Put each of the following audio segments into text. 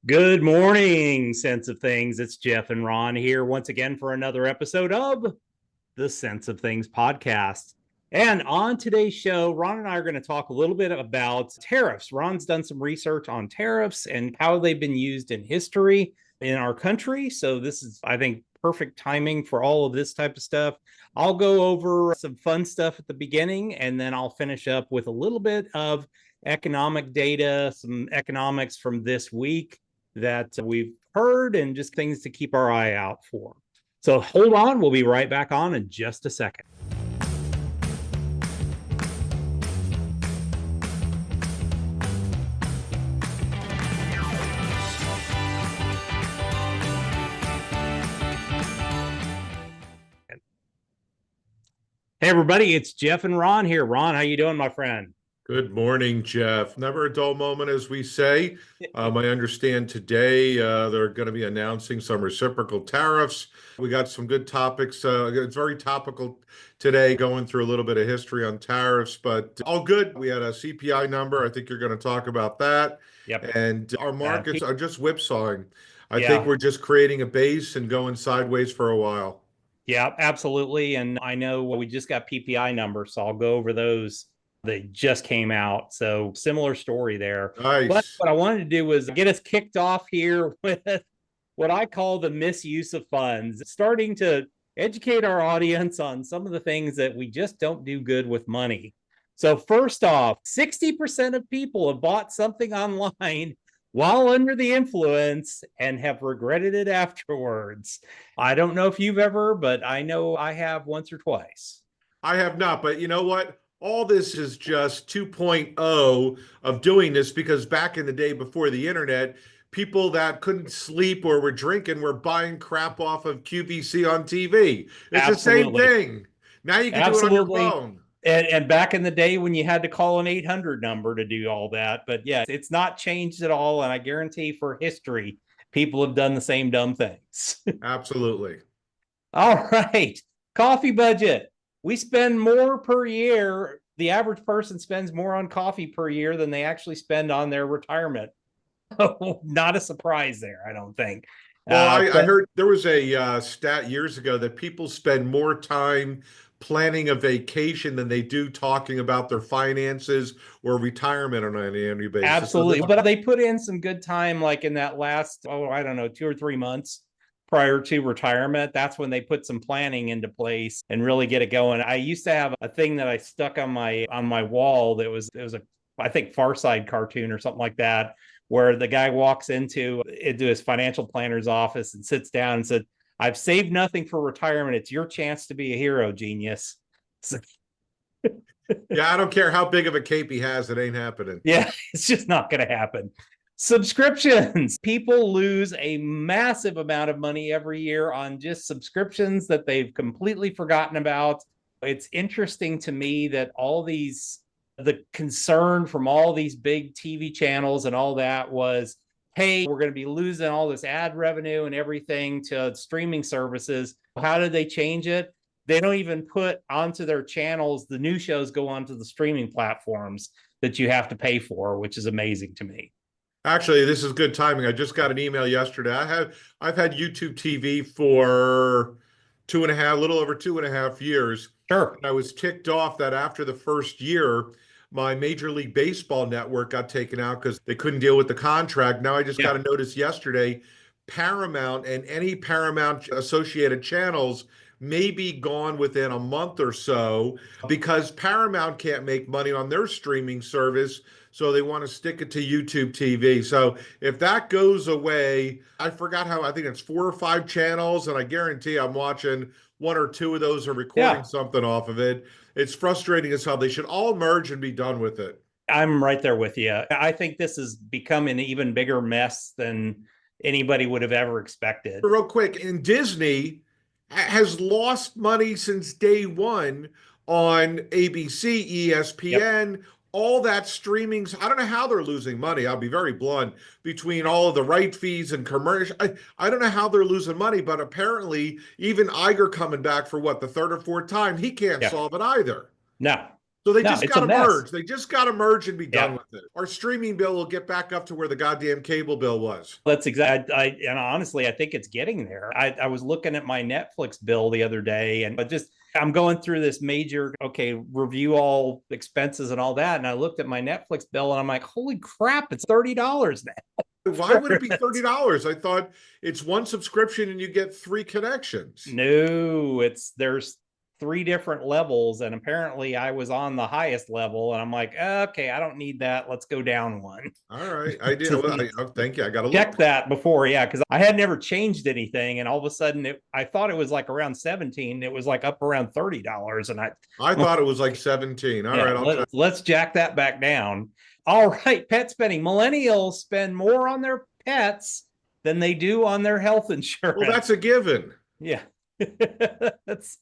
Good morning, Sense of Things. It's Jeff and Ron here once again for another episode of the Sense of Things podcast. And on today's show, Ron and I are going to talk a little bit about tariffs. Ron's done some research on tariffs and how they've been used in history in our country. So this is, I think, perfect timing for all of this type of stuff. I'll go over some fun stuff at the beginning, and then I'll finish up with a little bit of economic data, some economics from this week that we've heard, and just things to keep our eye out for. So hold on, we'll be right back on in just a second. Hey everybody, it's Jeff and Ron here. Ron, how you doing, my friend? Good morning, Jeff. Never a dull moment, as we say. I understand today they're going to be announcing some reciprocal tariffs. We got some good topics. It's very topical today, going through a little bit of history on tariffs, but all good. We had a CPI number. I think you're going to talk about that. Yep. And our markets are just whipsawing. I think Yeah. we're just creating a base and going sideways for a while. Yeah, absolutely. And I know we just got PPI numbers, so I'll go over those. They just came out. So similar story there. But Nice. what I wanted to do was get us kicked off here with what I call the misuse of funds, starting to educate our audience on some of the things that we just don't do good with money. So, first off, 60% of people have bought something online while under the influence and have regretted it afterwards. I don't know if you've ever, but I know I have once or twice. I have not, but you know what? All this is just 2.0 of doing this because back in the day before the internet, people that couldn't sleep or were drinking were buying crap off of QVC on TV. It's the same Absolutely. thing. Now you can do it on your Absolutely. phone. And back in the day when you had to call an 800 number to do all that. But yeah, it's not changed at all. And I guarantee for history, people have done the same dumb things. Absolutely. All right. Coffee budget. We spend more per year. The average person spends more on coffee per year than they actually spend on their retirement. Not a surprise there, I don't think. Well, I But heard there was a stat years ago that people spend more time planning a vacation than they do talking about their finances or retirement on an annual basis. So absolutely. But they put in some good time, like in that last, I don't know, 2 or 3 months prior to retirement. That's when they put some planning into place and really get it going. I used to have a thing that I stuck on my wall that was a, I think, Far Side cartoon or something like that, where the guy walks into his financial planner's office and sits down and said, "I've saved nothing for retirement. It's your chance to be a hero, genius." So, yeah, I don't care how big of a cape he has, it ain't happening. yeah, it's just not going to happen. Subscriptions. People lose a massive amount of money every year on just subscriptions that they've completely forgotten about. It's interesting to me that the concern from all these big TV channels and all that was, hey, we're going to be losing all this ad revenue and everything to streaming services. How did they change it? They don't even put onto their channels, the new shows go onto the streaming platforms that you have to pay for, which is amazing to me. Actually, this is good timing. I just got an email yesterday. I've had YouTube TV for a little over 2.5 years. Sure. And I was ticked off that after the first year, my Major League Baseball network got taken out because they couldn't deal with the contract. Now I just got Yeah. a notice yesterday, Paramount and any Paramount associated channels may be gone within a month or so because Paramount can't make money on their streaming service. So they want to stick it to YouTube TV. So if that goes away, I forgot how, I think it's 4 or 5 channels, and I guarantee I'm watching one or two of those or recording Yeah. something off of it. It's frustrating as hell. They should all merge and be done with it. I'm right there with you. I think this has become an even bigger mess than anybody would have ever expected. Real quick, and Disney has lost money since day one on ABC, Yep. ESPN, all that streaming. I don't know how they're losing money. I'll be very blunt. Between all of the right fees and commercial, I don't know how they're losing money, but apparently even Iger coming back for what, the third or fourth time, he can't Yeah. solve it either. No. So they No, just it's got a to mess. merge. They just got to merge and be done Yeah. with it. Our streaming bill will get back up to where the goddamn cable bill was. That's exactly. And honestly, I think it's getting there. I was looking at my Netflix bill the other day, and I'm going through this major review all expenses and all that, and I looked at my Netflix bill, and I'm like, holy crap, it's $30 Why would it be $30? I thought it's one subscription and you get 3 connections. No, there's three different levels, and apparently I was on the highest level, and I'm like, okay, I don't need that. Let's go down one. All right, I did. Well, thank you. I got to Check look. that before, yeah, because I had never changed anything, and all of a sudden I thought it was like around 17. It was like up around $30, and I thought it was like 17. All yeah, right, I'll check. let's jack that back down. All right, pet spending. Millennials spend more on their pets than they do on their health insurance. Well, that's a given. Yeah. That's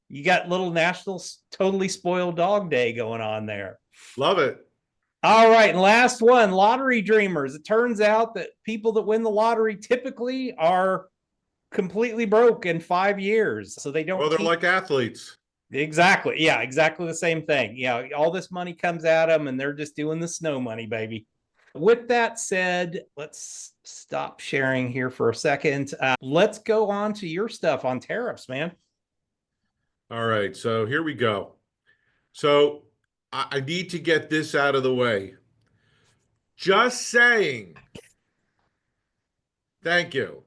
you got little national totally spoiled dog day going on there. Love it. All right, and last one, lottery dreamers. It turns out that people that win the lottery typically are completely broke in 5 years, so they don't. Well, they're like athletes. Exactly. Yeah, exactly the same thing. Yeah, all this money comes at them, and they're just doing the snow money, baby. With that said, let's stop sharing here for a second. Let's go on to your stuff on tariffs, man. All right, so here we go. So I need to get this out of the way. Just saying. Thank you.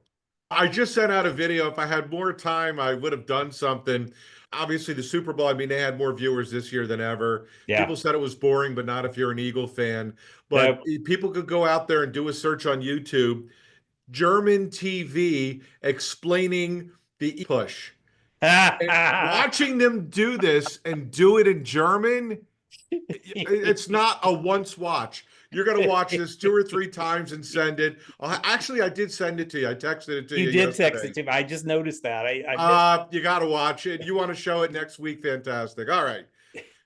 I just sent out a video. If I had more time, I would have done something. Obviously, the Super Bowl, I mean, they had more viewers this year than ever. Yeah. People said it was boring, but not if you're an Eagle fan. But Nope. people could go out there and do a search on YouTube, German TV explaining the push. And watching them do this and do it in German, it's not a once watch. You're going to watch this 2 or 3 times and send it. Actually, I did send it to you. I texted it to you. You did yesterday. text it to me. I just noticed that. You got to watch it. You want to show it next week? Fantastic. All right.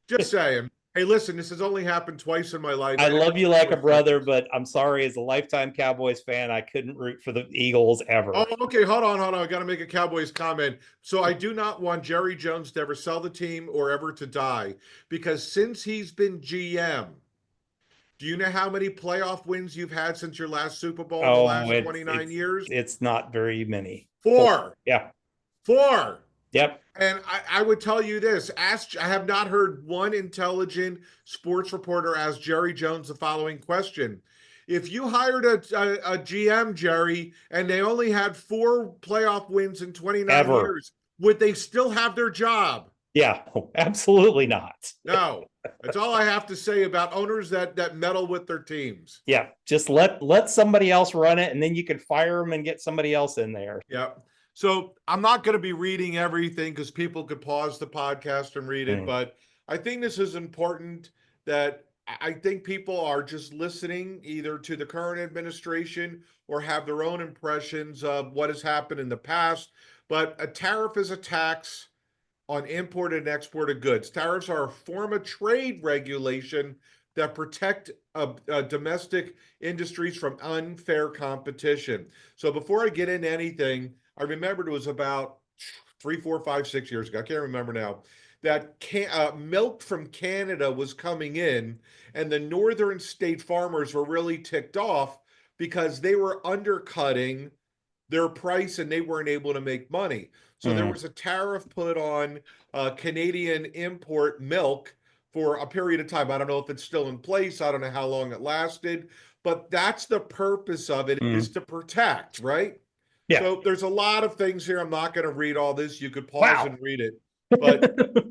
Just saying. Hey, listen, this has only happened twice in my life. I love you like a brother, but I'm sorry, as a lifetime Cowboys fan, I couldn't root for the Eagles ever. Oh, okay. Hold on. I got to make a Cowboys comment. So I do not want Jerry Jones to ever sell the team or ever to die, because since he's been GM, do you know how many playoff wins you've had since your last Super Bowl in the last 29 years? It's not very many. 4. Yeah. 4. Yep. And I would tell you this, I have not heard one intelligent sports reporter ask Jerry Jones the following question. If you hired a GM, Jerry, and they only had 4 playoff wins in 29 years, would they still have their job? Yeah, absolutely not. No. That's all I have to say about owners that meddle with their teams. Yeah, just let somebody else run it, and then you can fire them and get somebody else in there. Yeah. So I'm not going to be reading everything because people could pause the podcast and read it. But I think this is important, that I think people are just listening either to the current administration or have their own impressions of what has happened in the past. But a tariff is a tax on imported and exported goods. Tariffs are a form of trade regulation that protect domestic industries from unfair competition. So before I get into anything, I remembered it was about 3, 4, 5, 6 years ago, I can't remember now, that milk from Canada was coming in, and the northern state farmers were really ticked off because they were undercutting their price and they weren't able to make money. So there was a tariff put on Canadian import milk for a period of time. I don't know if it's still in place. I don't know how long it lasted, but that's the purpose of it, is to protect, right? Yeah. So there's a lot of things here. I'm not going to read all this. You could pause and read it, but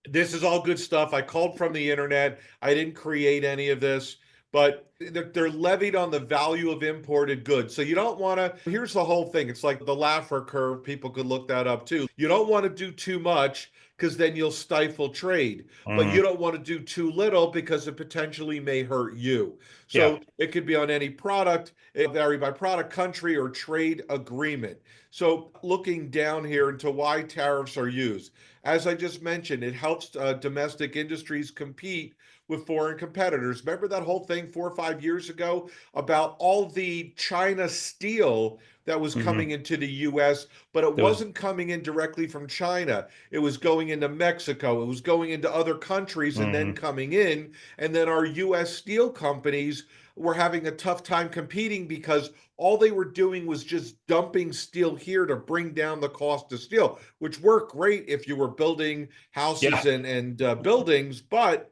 this is all good stuff. I called from the internet. I didn't create any of this, but they're levied on the value of imported goods. So you don't want to, here's the whole thing. It's like the Laffer curve. People could look that up too. You don't want to do too much because then you'll stifle trade, but you don't want to do too little because it potentially may hurt you. So it could be on any product. It vary by product, country, or trade agreement. So looking down here into why tariffs are used, as I just mentioned, it helps domestic industries compete with foreign competitors. Remember that whole thing 4 or 5 years ago about all the China steel that was coming into the US, but it There was, wasn't coming in directly from China. It was going into Mexico, it was going into other countries and then coming in. And then our US steel companies were having a tough time competing because all they were doing was just dumping steel here to bring down the cost of steel, which worked great if you were building houses yeah, and buildings, but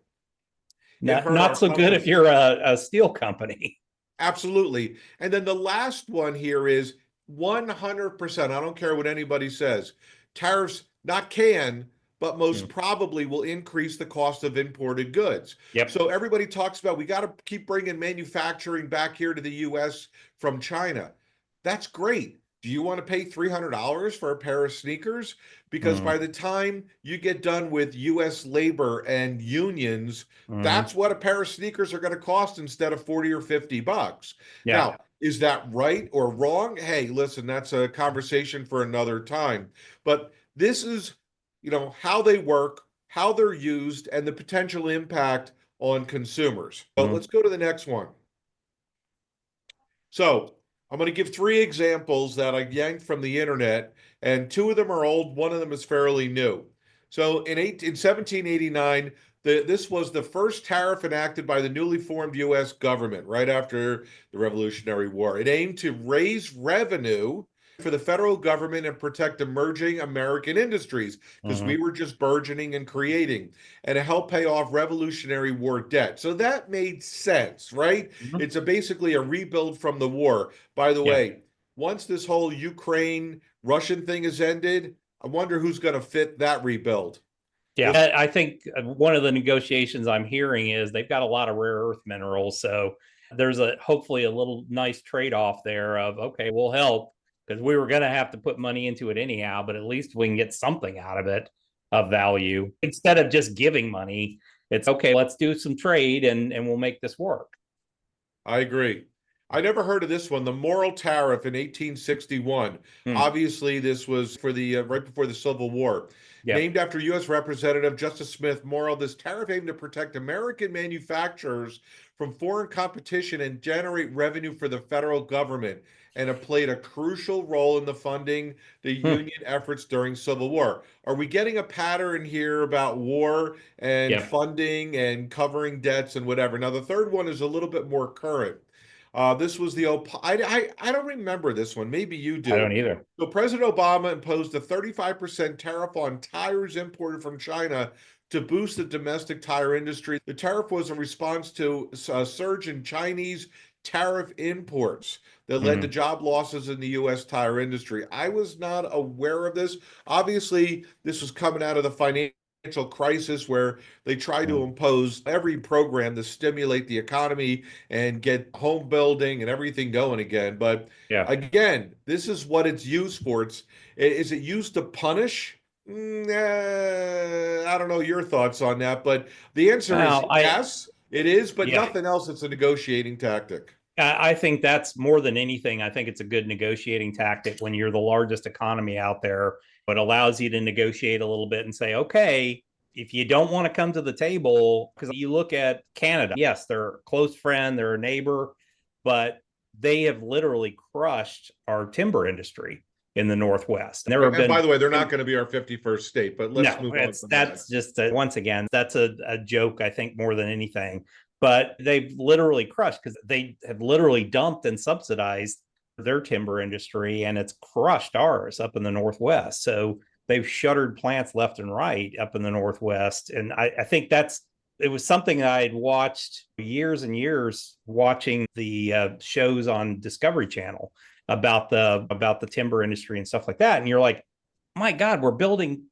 it not hurt not our so good if companies. you're a steel company. Absolutely. And then the last one here is 100%. I don't care what anybody says. Tariffs not can, but most Mm. probably will increase the cost of imported goods. Yep. So everybody talks about we got to keep bringing manufacturing back here to the US from China. That's great. Do you want to pay $300 for a pair of sneakers? Because by Mm. the time you get done with US labor and unions, Mm. that's what a pair of sneakers are going to cost instead of 40 or $50. Yeah. Now, is that right or wrong? Hey, listen, that's a conversation for another time. But this is, how they work, how they're used, and the potential impact on consumers. So Mm. let's go to the next one. So I'm going to give three examples that I yanked from the internet, and two of them are old, one of them is fairly new. So in 1789, this was the first tariff enacted by the newly formed U.S. government right after the Revolutionary War. It aimed to raise revenue for the federal government and protect emerging American industries because we Mm. were just burgeoning and creating, and to help pay off Revolutionary War debt. So that made sense, right? Mm. It's basically a rebuild from the war. By the Yeah. way, once this whole Ukraine Russian thing is ended, I wonder who's going to fit that rebuild. Yeah, I think one of the negotiations I'm hearing is they've got a lot of rare earth minerals. So there's a hopefully a little nice trade-off there of, okay, we'll help because we were going to have to put money into it anyhow, but at least we can get something out of it of value instead of just giving money. It's okay, let's do some trade and we'll make this work. I agree. I never heard of this one, the Moral Tariff in 1861. Hmm. Obviously, this was for the right before the Civil War. Yeah. Named after U.S. Representative Justice Smith Morrill, this tariff aimed to protect American manufacturers from foreign competition and generate revenue for the federal government. And it played a crucial role in the funding the Hmm. Union efforts during Civil War. Are we getting a pattern here about war and Yeah. funding and covering debts and whatever? Now, the third one is a little bit more current. This was I don't remember this one. Maybe you I don't do. either. So President Obama imposed a 35% tariff on tires imported from China to boost the domestic tire industry. The tariff was a response to a surge in Chinese tariff imports that led to Hmm. job losses in the U.S. tire industry. I was not aware of this. Obviously, this was coming out of the financial crisis where they tried to Hmm. impose every program to stimulate the economy and get home building and everything going again. But Yeah. again, this is what it's used for. Is it used to punish? I don't know your thoughts on that, but the answer is Well, I yes, it is, but yeah, nothing else. It's a negotiating tactic. I think that's more than anything. I think it's a good negotiating tactic when you're the largest economy out there. It allows you to negotiate a little bit and say, okay, if you don't want to come to the table, because you look at Canada, yes, they're a close friend, they're a neighbor, but they have literally crushed our timber industry in the Northwest. There have And by been the way, they're not going to be our 51st state, but let's no, move on it's from that. that's just once again, that's a joke, I think, more than anything. But they've literally crushed because they have literally dumped and subsidized their timber industry, and it's crushed ours up in the Northwest. So they've shuttered plants left and right up in the Northwest. And I think it was something that I had watched years and years watching the shows on Discovery Channel about the timber industry and stuff like that. And you're like, my God, we're building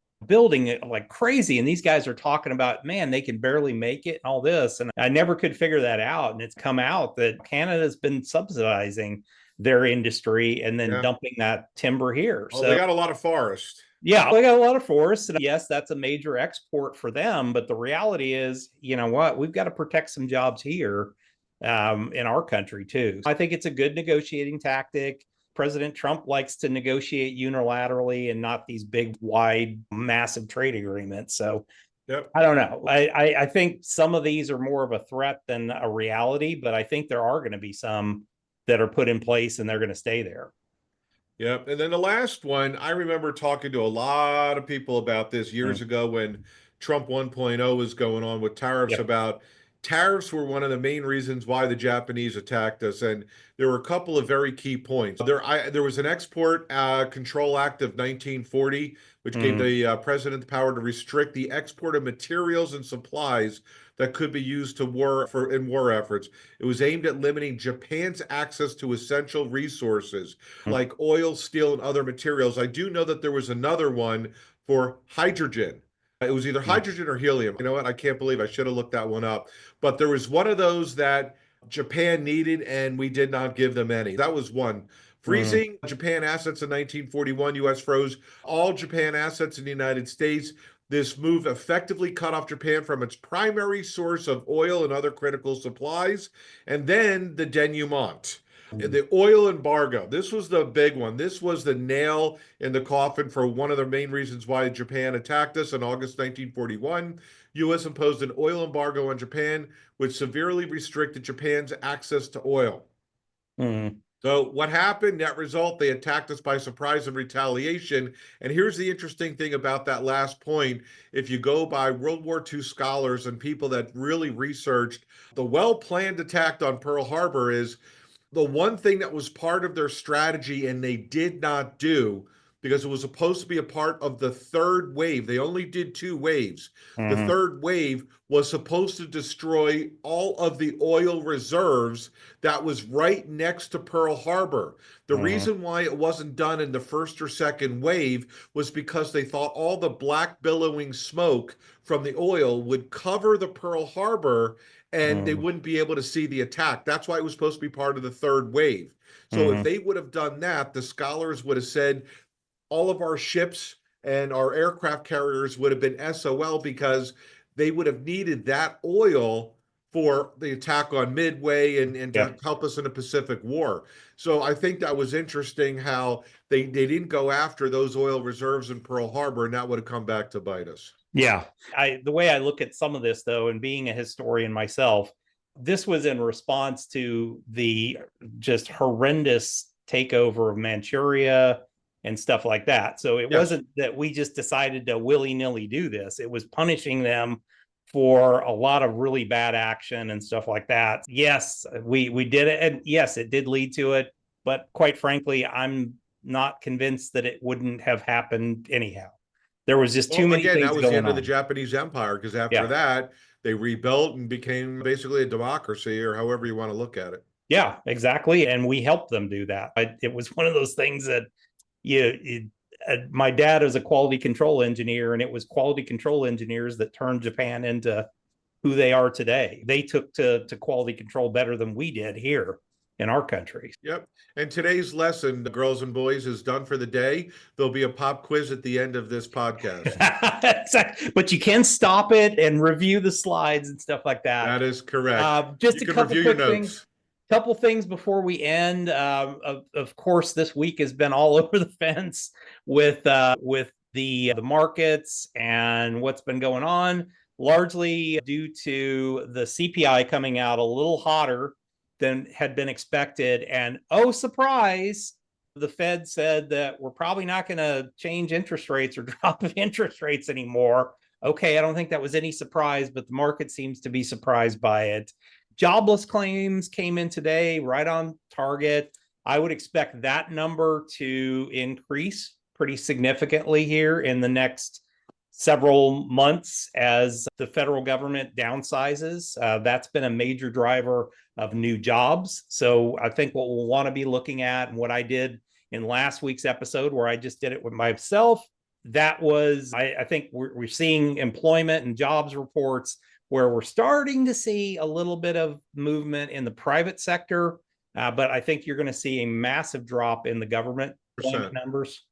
it like crazy. And these guys are talking about, man, they can barely make it and all this. And I never could figure that out. And it's come out that Canada's been subsidizing their industry and then Yeah. dumping that timber here. Oh, they So got a lot of forest. yeah, they got a lot of forests. And yes, that's a major export for them. But the reality is, you know what? We've got to protect some jobs here in our country too. I think it's a good negotiating tactic. President Trump likes to negotiate unilaterally and not these big, wide, massive trade agreements. So Yep. I don't know. I think some of these are more of a threat than a reality, but I think there are going to be some that are put in place and they're going to stay there. Yep. And then the last one, I remember talking to a lot of people about this years Mm. ago when Trump 1.0 was going on with tariffs, Yep. about tariffs were one of the main reasons why the Japanese attacked us. And there were a couple of very key points. There was an Export Control Act of 1940, which gave Mm. the president the power to restrict the export of materials and supplies that could be used to in war efforts. It was aimed at limiting Japan's access to essential resources Mm. like oil, steel, and other materials. I do know that there was another one for hydrogen. It was either Mm. hydrogen or helium. You know what? I can't believe I should have looked that one up. But there was one of those that Japan needed, and we did not give them any. That was one. Mm. Freezing Japan assets in 1941, U.S. froze all Japan assets in the United States. This move effectively cut off Japan from its primary source of oil and other critical supplies. And then the denouement, Mm. the oil embargo. This was the big one. This was the nail in the coffin for one of the main reasons why Japan attacked us in August 1941. U.S. imposed an oil embargo on Japan, which severely restricted Japan's access to oil. Mm. So what happened? Net result, they attacked us by surprise and retaliation. And here's the interesting thing about that last point. If you go by World War II scholars and people that really researched, the well-planned attack on Pearl Harbor is the one thing that was part of their strategy and they did not do, because it was supposed to be a part of the third wave. They only did two waves. The Mm. third wave was supposed to destroy all of the oil reserves that was right next to Pearl Harbor. The Mm. reason why it wasn't done in the first or second wave was because they thought all the black billowing smoke from the oil would cover the Pearl Harbor and they Mm. wouldn't be able to see the attack. That's why it was supposed to be part of the third wave. So if Mm. they would have done that, the scholars would have said all of our ships and our aircraft carriers would have been SOL, because they would have needed that oil for the attack on Midway and to Yep. help us in the Pacific War. So I think that was interesting how they didn't go after those oil reserves in Pearl Harbor, and that would have come back to bite us. Yeah. The way I look at some of this though, and being a historian myself, this was in response to the just horrendous takeover of Manchuria and stuff like that. So it Yes. wasn't that we just decided to willy-nilly do this. It was punishing them for a lot of really bad action and stuff like that. Yes, we did it, and yes, it did lead to it, but quite frankly, I'm not convinced that it wouldn't have happened anyhow. There was just too Well, many again, that things was the going end of the on. Japanese Empire, because after Yeah. that, they rebuilt and became basically a democracy, or however you want to look at it. Yeah, exactly. And we helped them do that. It was one of those things that my dad is a quality control engineer, and it was quality control engineers that turned Japan into who they are today. They took to quality control better than we did here in our country. Yep. And today's lesson, girls and boys, is done for the day. There'll be a pop quiz at the end of this podcast. But you can stop it and review the slides and stuff like that. That is correct. Just You a can couple review your quick things. notes. Couple things before we end. Of course, this week has been all over the fence with the markets and what's been going on, largely due to the CPI coming out a little hotter than had been expected. And oh, surprise, the Fed said that we're probably not going to change interest rates or drop interest rates anymore. Okay, I don't think that was any surprise, but the market seems to be surprised by it. Jobless claims came in today, right on target. I would expect that number to increase pretty significantly here in the next several months as the federal government downsizes. That's been a major driver of new jobs. So I think what we'll want to be looking at, and what I did in last week's episode where I just did it with myself, that was, I think we're seeing employment and jobs reports where we're starting to see a little bit of movement in the private sector. But I think you're going to see a massive drop in the government employment numbers.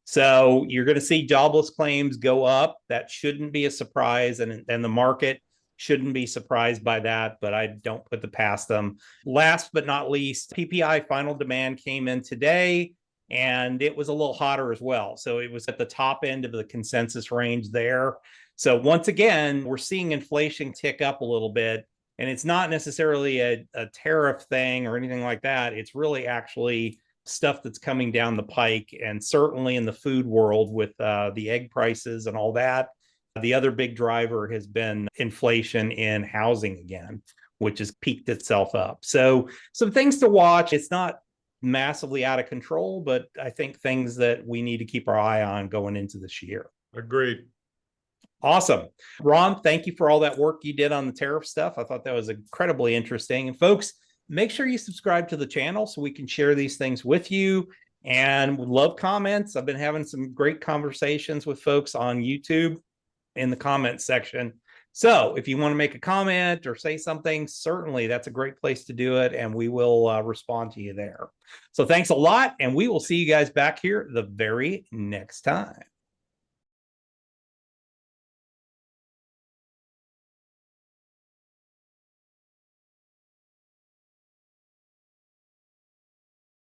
So you're going to see jobless claims go up. That shouldn't be a surprise. And the market shouldn't be surprised by that, but I don't put the past them. Last but not least, PPI final demand came in today, and it was a little hotter as well. So it was at the top end of the consensus range there. So once again, we're seeing inflation tick up a little bit, and it's not necessarily a tariff thing or anything like that. It's really actually stuff that's coming down the pike, and certainly in the food world with the egg prices and all that. The other big driver has been inflation in housing again, which has peaked itself up. So some things to watch. It's not massively out of control, but I think things that we need to keep our eye on going into this year. Agreed. Awesome. Ron, thank you for all that work you did on the tariff stuff. I thought that was incredibly interesting. And folks, make sure you subscribe to the channel so we can share these things with you. And would love comments. I've been having some great conversations with folks on YouTube in the comments section. So if you want to make a comment or say something, certainly that's a great place to do it, and we will respond to you there. So thanks a lot, and we will see you guys back here the very next time.